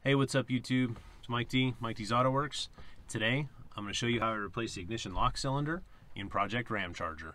Hey, what's up YouTube? It's Mike D, Mike D's Auto Works. Today, I'm going to show you how I replace the ignition lock cylinder in Project Ramcharger.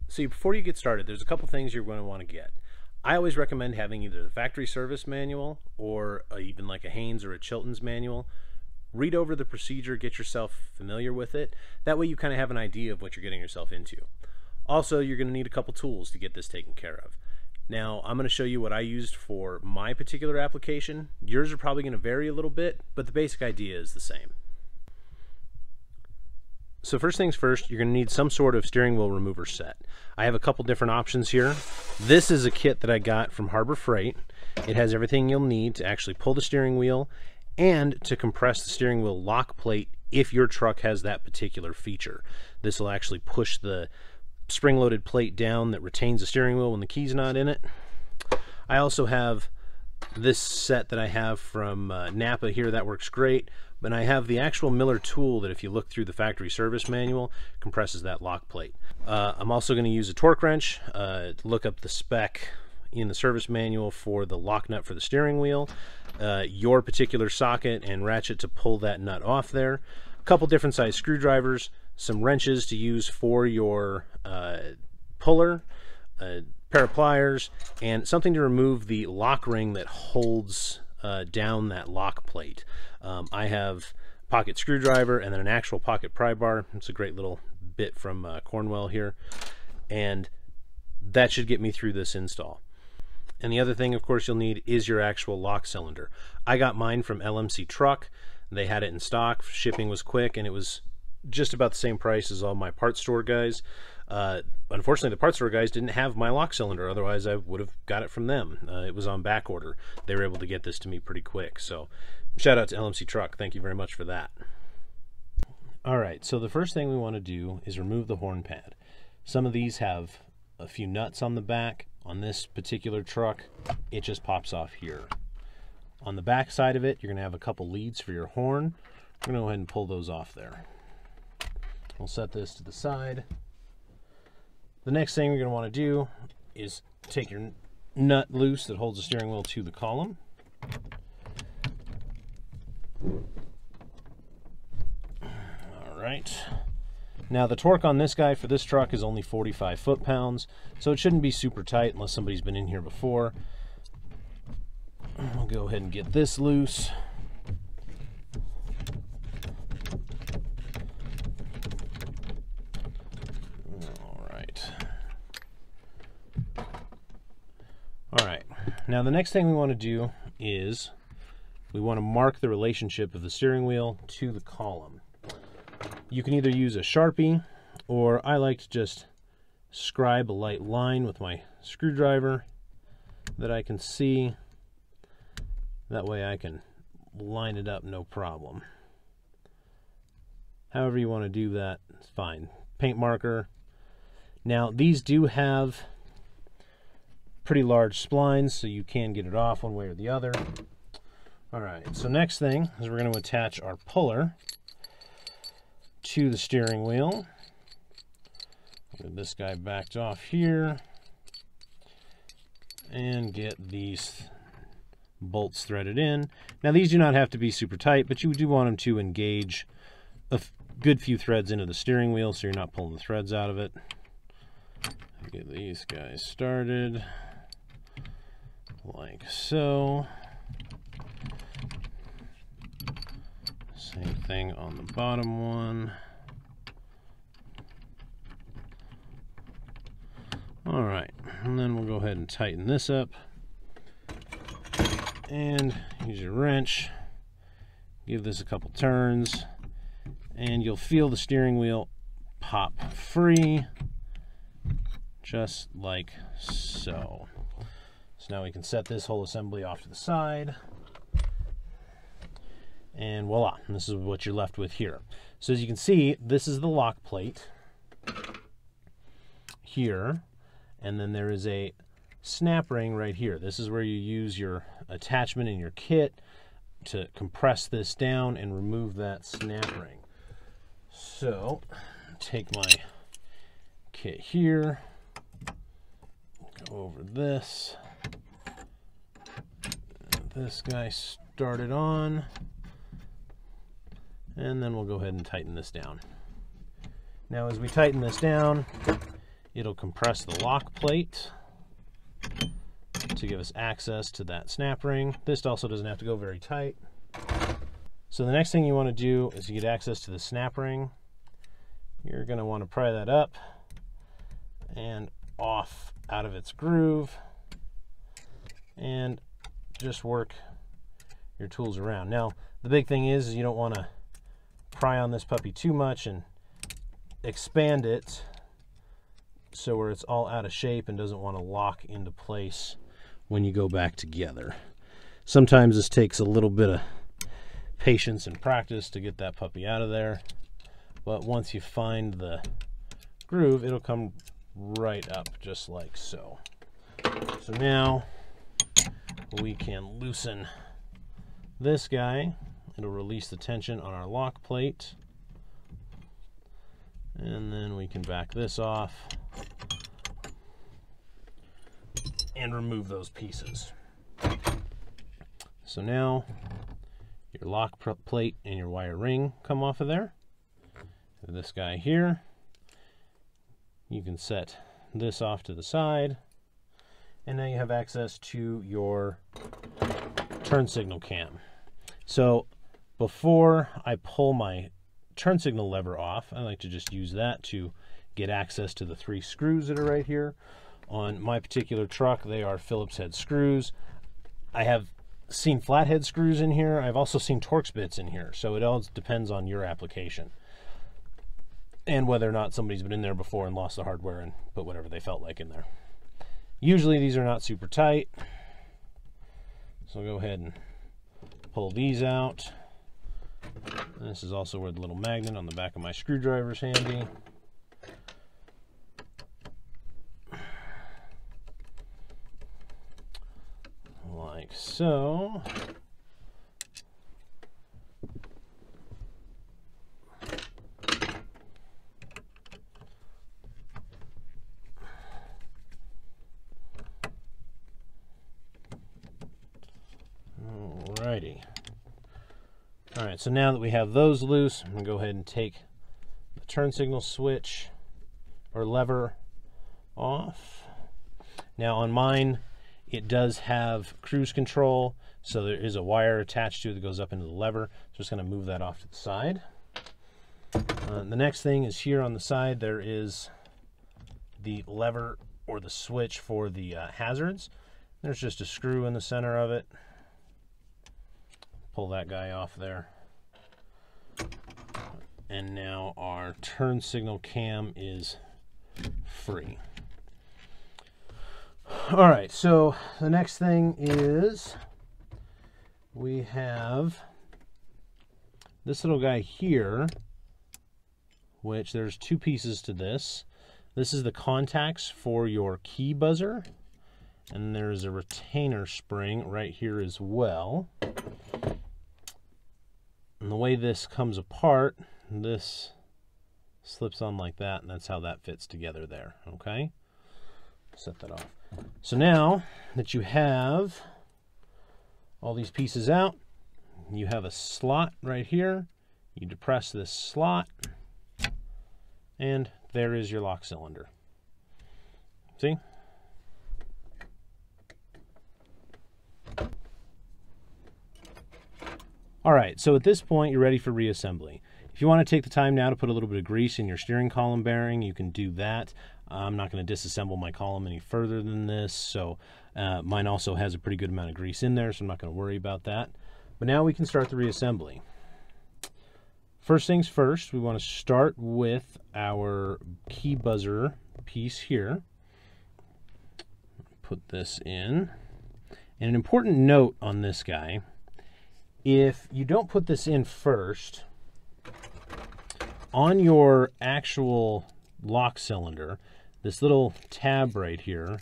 See, before you get started, there's a couple things you're going to want to get. I always recommend having either the factory service manual or even like a Haynes or a Chilton's manual. Read over the procedure, get yourself familiar with it. That way you kind of have an idea of what you're getting yourself into. Also, you're going to need a couple tools to get this taken care of. Now, I'm going to show you what I used for my particular application. Yours are probably going to vary a little bit, but the basic idea is the same. So first things first, you're going to need some sort of steering wheel remover set. I have a couple different options here. This is a kit that I got from Harbor Freight. It has everything you'll need to actually pull the steering wheel and to compress the steering wheel lock plate if your truck has that particular feature. This will actually push the spring-loaded plate down that retains the steering wheel when the key's not in it. I also have this set that I have from Napa here that works great, but I have the actual Miller tool that, if you look through the factory service manual, compresses that lock plate. I'm also going to use a torque wrench to look up the spec in the service manual for the lock nut for the steering wheel, your particular socket and ratchet to pull that nut off there, a couple different size screwdrivers, some wrenches to use for your puller, a pair of pliers, and something to remove the lock ring that holds down that lock plate. I have a pocket screwdriver and then an actual pocket pry bar. It's a great little bit from Cornwell here, and that should get me through this install. And the other thing, of course, you'll need is your actual lock cylinder. I got mine from LMC Truck. They had it in stock. Shipping was quick, and it was just about the same price as all my parts store guys. Unfortunately, the parts store guys didn't have my lock cylinder, otherwise I would have got it from them. It was on back order. They were able to get this to me pretty quick, so shout out to LMC Truck. Thank you very much for that. Alright, so the first thing we want to do is remove the horn pad. Some of these have a few nuts on the back. On this particular truck, it just pops off here. On the back side of it, you're going to have a couple leads for your horn. We're going to go ahead and pull those off there. We'll set this to the side. The next thing we're going to want to do is take your nut loose that holds the steering wheel to the column. All right. Now the torque on this guy for this truck is only 45 foot-pounds, so it shouldn't be super tight unless somebody's been in here before. We'll go ahead and get this loose. Alright, now the next thing we want to do is we want to mark the relationship of the steering wheel to the column. You can either use a Sharpie, or I like to just scribe a light line with my screwdriver that I can see. That way I can line it up no problem. However you want to do that, it's fine. Paint marker. Now these do have pretty large splines, so you can get it off one way or the other. Alright, so next thing is we're going to attach our puller to the steering wheel. Get this guy backed off here and get these bolts threaded in. Now these do not have to be super tight, but you do want them to engage a good few threads into the steering wheel so you're not pulling the threads out of it. Get these guys started like so. Same thing on the bottom one. Alright, and then we'll go ahead and tighten this up. And use your wrench. Give this a couple turns. And you'll feel the steering wheel pop free. Just like so. So now we can set this whole assembly off to the side. And voila, this is what you're left with here. So as you can see, this is the lock plate here. And then there is a snap ring right here. This is where you use your attachment in your kit to compress this down and remove that snap ring. So take my kit here, go over this, this guy started on, and then we'll go ahead and tighten this down. Now as we tighten this down, it'll compress the lock plate to give us access to that snap ring. This also doesn't have to go very tight. So the next thing you want to do is to get access to the snap ring. You're going to want to pry that up and off out of its groove and just work your tools around. Now the big thing is you don't want to pry on this puppy too much and expand it so where it's all out of shape and doesn't want to lock into place when you go back together. Sometimes this takes a little bit of patience and practice to get that puppy out of there, but once you find the groove, it'll come right up just like so. So now we can loosen this guy. It'll release the tension on our lock plate, and then we can back this off and remove those pieces. So now your lock plate and your wire ring come off of there. This guy here, you can set this off to the side, and now you have access to your turn signal cam. So before I pull my turn signal lever off, I like to just use that to get access to the 3 screws that are right here. On my particular truck, they are Phillips head screws. I have seen flathead screws in here. I've also seen Torx bits in here. So it all depends on your application and whether or not somebody's been in there before and lost the hardware and put whatever they felt like in there. Usually these are not super tight. So I'll go ahead and pull these out. And this is also where the little magnet on the back of my screwdriver is handy. Like so. Alrighty. Alright, so now that we have those loose, I'm going to go ahead and take the turn signal switch or lever off. Now on mine, it does have cruise control, so there is a wire attached to it that goes up into the lever. So just going to move that off to the side. The next thing is here on the side, there is the lever or the switch for the hazards. There's just a screw in the center of it. Pull that guy off there. And now our turn signal cam is free. All right, so the next thing is we have this little guy here, which there's 2 pieces to this. This is the contacts for your key buzzer, and there's a retainer spring right here as well. And the way this comes apart, this slips on like that, and that's how that fits together there, okay? Set that off. So now that you have all these pieces out, you have a slot right here. You depress this slot, and there is your lock cylinder. See? All right, so at this point, you're ready for reassembly. If you want to take the time now to put a little bit of grease in your steering column bearing, you can do that. I'm not going to disassemble my column any further than this, so mine also has a pretty good amount of grease in there, so I'm not going to worry about that. But now we can start the reassembly. First things first, we want to start with our key buzzer piece here. Put this in. And an important note on this guy, if you don't put this in first, on your actual lock cylinder, this little tab right here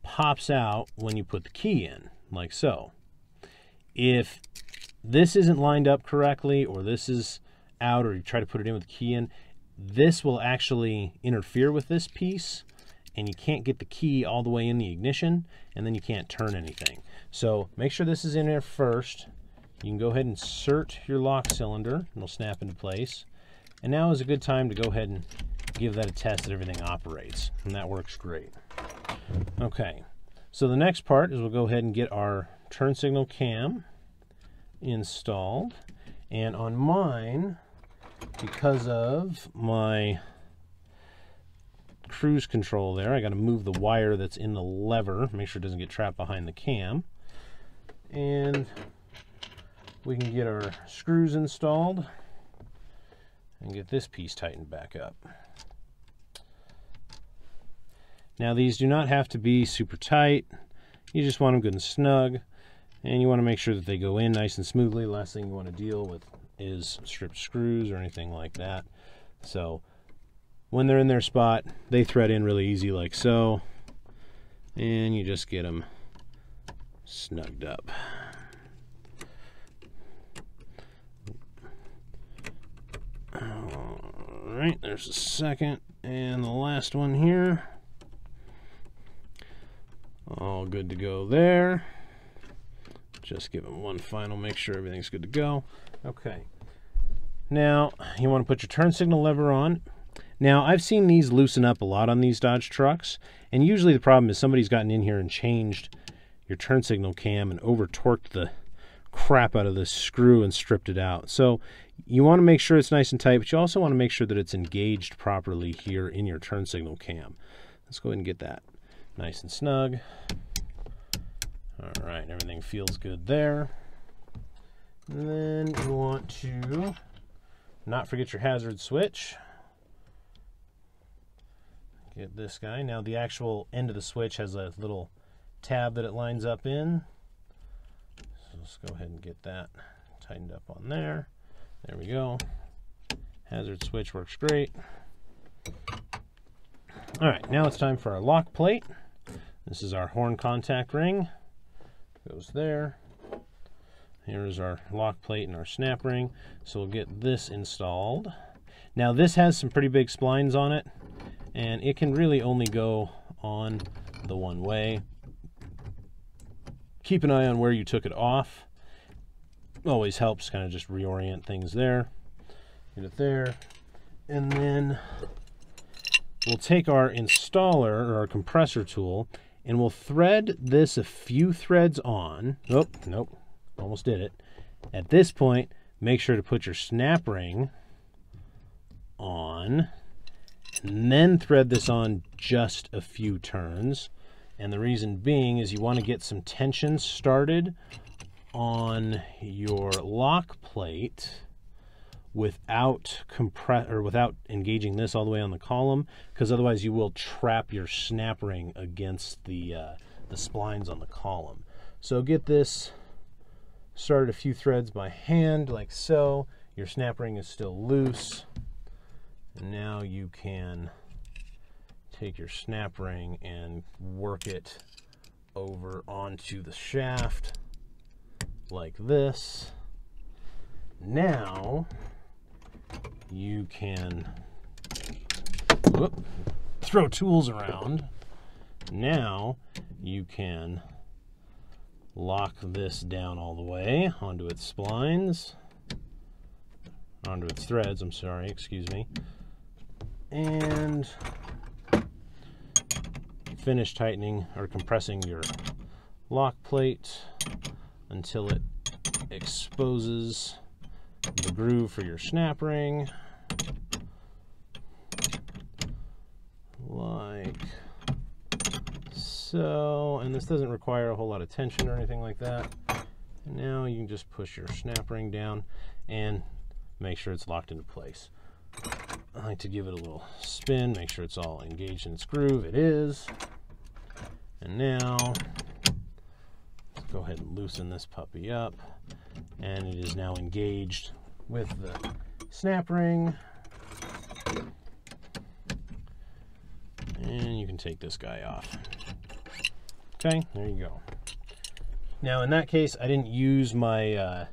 pops out when you put the key in, like so. If this isn't lined up correctly, or this is out, or you try to put it in with the key in, this will actually interfere with this piece, and you can't get the key all the way in the ignition, and then you can't turn anything. So make sure this is in there first. You can go ahead and insert your lock cylinder, and it'll snap into place. And now is a good time to go ahead and give that a test that everything operates, and that works great. Okay, so the next part is we'll go ahead and get our turn signal cam installed. And on mine, because of my cruise control there, I got to move the wire that's in the lever, make sure it doesn't get trapped behind the cam. And we can get our screws installed and get this piece tightened back up. Now these do not have to be super tight. You just want them good and snug, and you want to make sure that they go in nice and smoothly. The last thing you want to deal with is stripped screws or anything like that. So when they're in their spot, they thread in really easy like so, and you just get them snugged up. All right, there's the second and the last one here. All good to go there. Just give them one final, make sure everything's good to go. Okay. Now, you want to put your turn signal lever on. Now, I've seen these loosen up a lot on these Dodge trucks, and usually the problem is somebody's gotten in here and changed your turn signal cam and over-torqued the crap out of this screw and stripped it out. So you want to make sure it's nice and tight, but you also want to make sure that it's engaged properly here in your turn signal cam. Let's go ahead and get that nice and snug. All right, everything feels good there. And then you want to not forget your hazard switch. Get this guy. Now the actual end of the switch has a little tab that it lines up in. So let's go ahead and get that tightened up on there. There we go. Hazard switch works great. All right, now it's time for our lock plate. This is our horn contact ring. Goes there. Here's our lock plate and our snap ring. So we'll get this installed. Now this has some pretty big splines on it, and it can really only go on the one way. Keep an eye on where you took it off. Always helps kind of just reorient things there. Get it there. And then we'll take our installer or our compressor tool and we'll thread this a few threads on. Oh, nope, almost did it. At this point, make sure to put your snap ring on and then thread this on just a few turns. And the reason being is you want to get some tension started on your lock plate without without engaging this all the way on the column, because otherwise you will trap your snap ring against the splines on the column. So get this started a few threads by hand like so. Your snap ring is still loose. And now you can take your snap ring and work it over onto the shaft like this. Now you can throw tools around. Now you can lock this down all the way onto its splines, onto its threads, I'm sorry, excuse me, and finish tightening or compressing your lock plate until it exposes the groove for your snap ring, like so. And this doesn't require a whole lot of tension or anything like that. And now you can just push your snap ring down and make sure it's locked into place. I like to give it a little spin, make sure it's all engaged in its groove. It is. And now let's go ahead and loosen this puppy up, and it is now engaged with the snap ring. And you can take this guy off. Okay, there you go. Now in that case, I didn't use my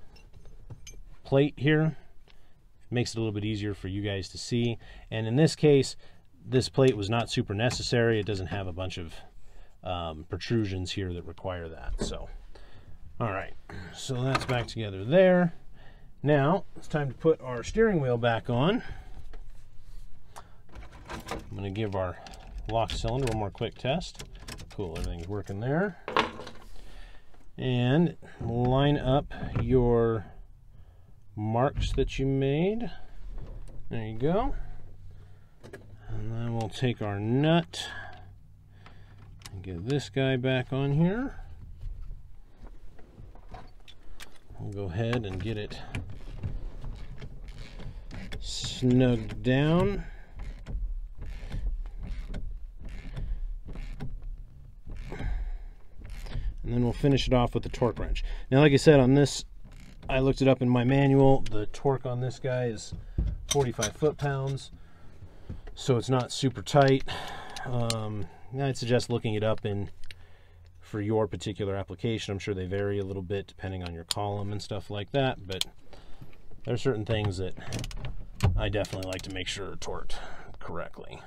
plate here. Makes it a little bit easier for you guys to see. And in this case, this plate was not super necessary. It doesn't have a bunch of protrusions here that require that. So, all right, so that's back together there. Now it's time to put our steering wheel back on. I'm going to give our lock cylinder one more quick test. Cool, everything's working there. And line up your marks that you made. There you go. And then we'll take our nut and get this guy back on here. We'll go ahead and get it snugged down. And then we'll finish it off with the torque wrench. Now, like I said, on this, I looked it up in my manual. The torque on this guy is 45 foot-pounds, so it's not super tight. I'd suggest looking it up for your particular application. I'm sure they vary a little bit depending on your column and stuff like that, but there are certain things that I definitely like to make sure are torqued correctly.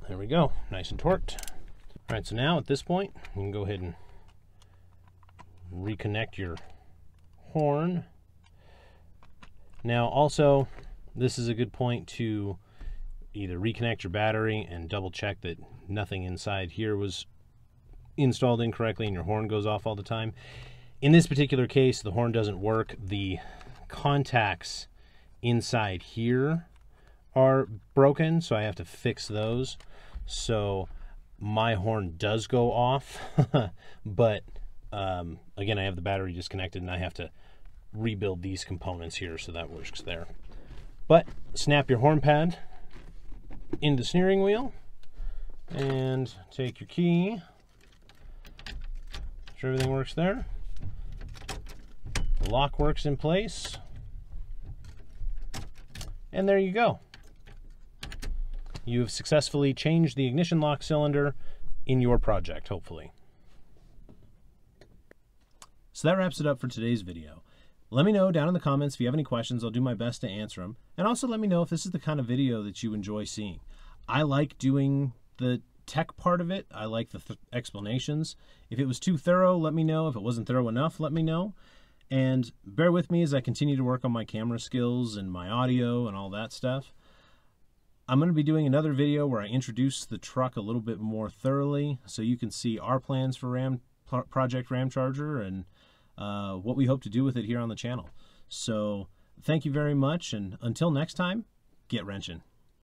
There we go, nice and torqued. All right, so now at this point, you can go ahead and reconnect your horn. Now also, this is a good point to either reconnect your battery and double check that nothing inside here was installed incorrectly and your horn goes off all the time. In this particular case, the horn doesn't work. The contacts inside here are broken, so I have to fix those. So my horn does go off, but again, I have the battery disconnected and I have to rebuild these components here, so that works there. But snap your horn pad into the steering wheel and take your key. Make sure everything works there. The lock works in place. And there you go. You've successfully changed the ignition lock cylinder in your project, hopefully. So that wraps it up for today's video. Let me know down in the comments if you have any questions. I'll do my best to answer them. And also let me know if this is the kind of video that you enjoy seeing. I like doing the tech part of it. I like the explanations. If it was too thorough, let me know. If it wasn't thorough enough, let me know. And bear with me as I continue to work on my camera skills and my audio and all that stuff. I'm going to be doing another video where I introduce the truck a little bit more thoroughly so you can see our plans for Project Ramcharger and what we hope to do with it here on the channel. So thank you very much, and until next time, get wrenching.